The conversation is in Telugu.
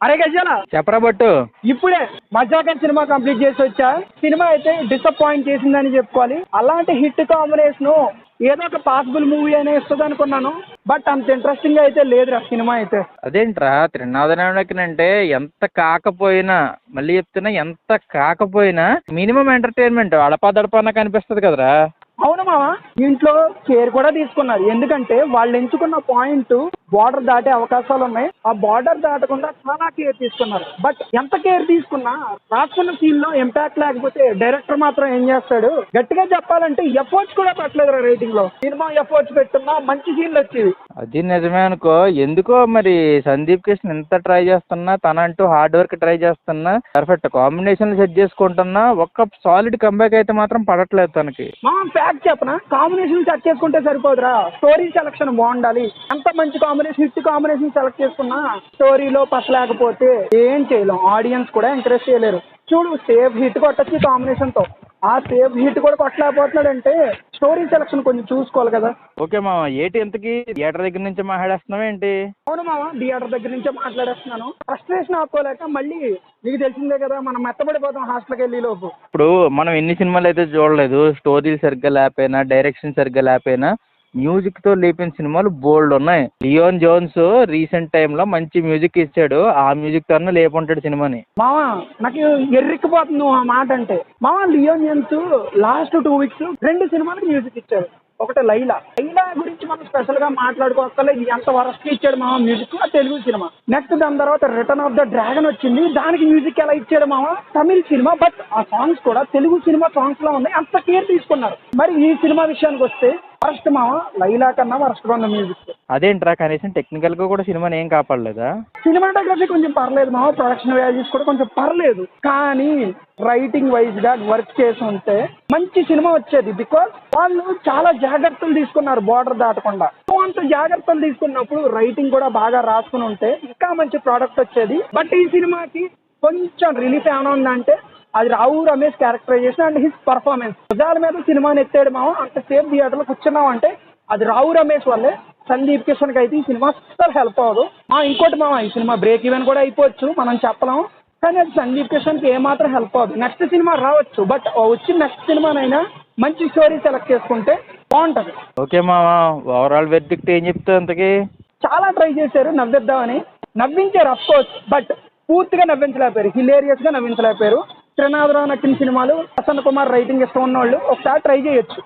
అరే గజాల చెప్పరా బట్టు. ఇప్పుడే మజాకర్ సినిమా కంప్లీట్ చేసి వచ్చా. సినిమా అయితే డిసప్పాయింట్ చేసిందని చెప్పుకోవాలి. అలాంటి హిట్ కాంబినేషన్ ఏదో ఒక పాసిబుల్ మూవీ అనే ఇస్తుంది అనుకున్నాను, బట్ అంత ఇంట్రెస్టింగ్ అయితే లేదురా సినిమా అయితే. అదేంట్రా త్రినాథనాయకునంటే ఎంత కాకపోయినా, మళ్ళీ చెప్తున్నా ఎంత కాకపోయినా మినిమం ఎంటర్టైన్మెంట్ అడపాదడపాన కనిపిస్తుంది కదరా. అవును మామ, ఇంట్లో కేర్ కూడా తీసుకున్నారు. ఎందుకంటే వాళ్ళు ఎంచుకున్న పాయింట్ బార్డర్ దాటే అవకాశాలు ఉన్నాయి. ఆ బార్డర్ దాటకుండా చాలా కేర్ తీసుకున్నారు. బట్ ఎంత కేర్ తీసుకున్నా రాసుకున్న సీన్ లో ఇంపాక్ట్ లేకపోతే డైరెక్టర్ మాత్రం ఏం చేస్తాడు, గట్టిగా చెప్పాలంటే ఎఫర్ట్స్ కూడా పెట్టలేదు రైటింగ్ లో. సినిమా ఎఫర్ట్స్ పెట్టున్నా మంచి సీన్లు వచ్చేవి. అది నిజమే అనుకో. ఎందుకో మరి సందీప్ కిషన్ ఎంత ట్రై చేస్తున్నా, తనంటూ హార్డ్ వర్క్ ట్రై చేస్తున్నా, పర్ఫెక్ట్ కాంబినేషన్ సెట్ చేసుకుంటున్నా, ఒక్క సాలిడ్ కంబ్యాక్ అయితే మాత్రం పడట్లేదు తనకి. ఫ్యాక్ట్ చెప్పనా, కాంబినేషన్ సెట్ చేసుకుంటే సరిపోదురా, స్టోరీ సెలక్షన్ బాగుండాలి. అంత మంచి కాంబినేషన్, హిట్ కాంబినేషన్ సెలెక్ట్ చేసుకున్నా స్టోరీలో పసలేకపోతే ఏం చేయలేం. ఆడియన్స్ కూడా ఎంకరేజ్ చేయలేరు. చూడు, సేఫ్ హిట్ కొట్టచ్చు కాంబినేషన్ తో, ఆ సేఫ్ హిట్ కూడా కొట్టలేకపోతున్నాడంటే స్టోరీ సెలక్షన్ కొంచెం చూసుకోవాలి కదా. ఓకే మామ, ఏంటి ఇంతకి థియేటర్ దగ్గర నుంచి మాట్లాడేస్తున్నావు ఏంటి? అవును మామ, థియేటర్ దగ్గర నుంచే మాట్లాడేస్తున్నాను. ఫ్రస్ట్రేషన్ ఆపుకోలేక మళ్ళీ నీకు తెలిసిందే కదా, మనం మెత్తబడిపోతాం హాస్టల్కి వెళ్ళి లోపు. ఇప్పుడు మనం ఎన్ని సినిమాలు అయితే చూడలేదు, స్టోరీలు సరిగ్గా లేకపోయినా, డైరెక్షన్ సరిగ్గా లేకపోయినా, మ్యూజిక్ తో లేపిన సినిమాలు బోల్డ్ ఉన్నాయి. లియోన్ జోన్స్ రీసెంట్ టైంలో మంచి మ్యూజిక్ ఇచ్చాడు, ఆ మ్యూజిక్ తోనే లేపుంటాడు సినిమాని. మామ నాకు ఎర్రిక్కిపోతుంది నువ్వు ఆ మాట అంటే. మామ లియోన్ జోన్స్ లాస్ట్ 2 weeks 2 సినిమాలకు మ్యూజిక్ ఇచ్చాడు. ఒకటి లైలా గురించి మనం స్పెషల్ గా మాట్లాడుకోవక్కర్లేదు, ఎంత వరస్ట్ ఇచ్చాడు మామ మ్యూజిక్ ఆ తెలుగు సినిమా. నెక్స్ట్ దాని తర్వాత రిటర్న్ ఆఫ్ ద డ్రాగన్ వచ్చింది, దానికి మ్యూజిక్ ఎలా ఇచ్చాడు మామ, తమిళ సినిమా, బట్ ఆ సాంగ్స్ కూడా తెలుగు సినిమా సాంగ్స్ లా ఉన్నాయి, అంత కేర్ తీసుకున్నారు. మరి ఈ సినిమా విషయానికి వస్తే వరస్ట్ మామ, లైలా కన్నా వరస్ట్ గా ఉంది మ్యూజిక్. అదేంట్రా, కనీసం టెక్నికల్ గా కూడా సినిమాని ఏం కాపాడలేదా? సినిమాటోగ్రఫీ కొంచెం పర్లేదు మామ, ప్రొడక్షన్ వాల్యూస్ కూడా కొంచెం పర్లేదు, కానీ రైటింగ్ వైజ్ గా వర్క్ చేసి ఉంటే మంచి సినిమా వచ్చేది. బికాస్ వాళ్ళు చాలా జాగ్రత్తలు తీసుకున్నారు బార్డర్ దాటకుండా. అంత జాగ్రత్తలు తీసుకున్నప్పుడు రైటింగ్ కూడా బాగా రాసుకుని ఉంటే ఇంకా మంచి ప్రోడక్ట్ వచ్చేది. బట్ ఈ సినిమాకి కొంచెం రిలీఫ్ ఏమైనా ఉందంటే అది Rao Ramesh characterisation and his performance. భుజాల మీద సినిమాని ఎత్తాడు మామ, అంత సేఫ్ థియేటర్ లో కూర్చున్నాం అంటే అది రావు రమేష్ వల్లే. సందీప్ కిషన్ కి అయితే ఈ సినిమా అస్సలు హెల్ప్ అవ్వదు. ఇంకోటి మామ, ఈ సినిమా బ్రేక్ ఈవెన్ కూడా అయిపోవచ్చు, మనం చెప్పలేం, కానీ అది సందీప్ కిషన్ కి ఏమాత్రం హెల్ప్ అవ్వదు. నెక్స్ట్ సినిమా రావచ్చు, బట్ వచ్చిన నెక్స్ట్ సినిమానైనా మంచి స్టోరీ సెలెక్ట్ చేసుకుంటే బాగుంటది. ఓకే మామ, ఓవరాల్ వెర్డిక్ట్ ఏం చెప్తావు అంతకి? చాలా ట్రై చేశారు నవ్విద్దామని, నవ్వించారు అఫ్ కోర్స్, బట్ పూర్తిగా నవ్వించలేకపోయారు, హిలేరియస్ గా నవ్వించలేకపోయారు. త్రినాథరావు నచ్చిన సినిమాలు, ప్రసన్న కుమార్ రైటింగ్ ఇష్టం ఉన్న వాళ్ళు ఒకసారి ట్రై చేయొచ్చు.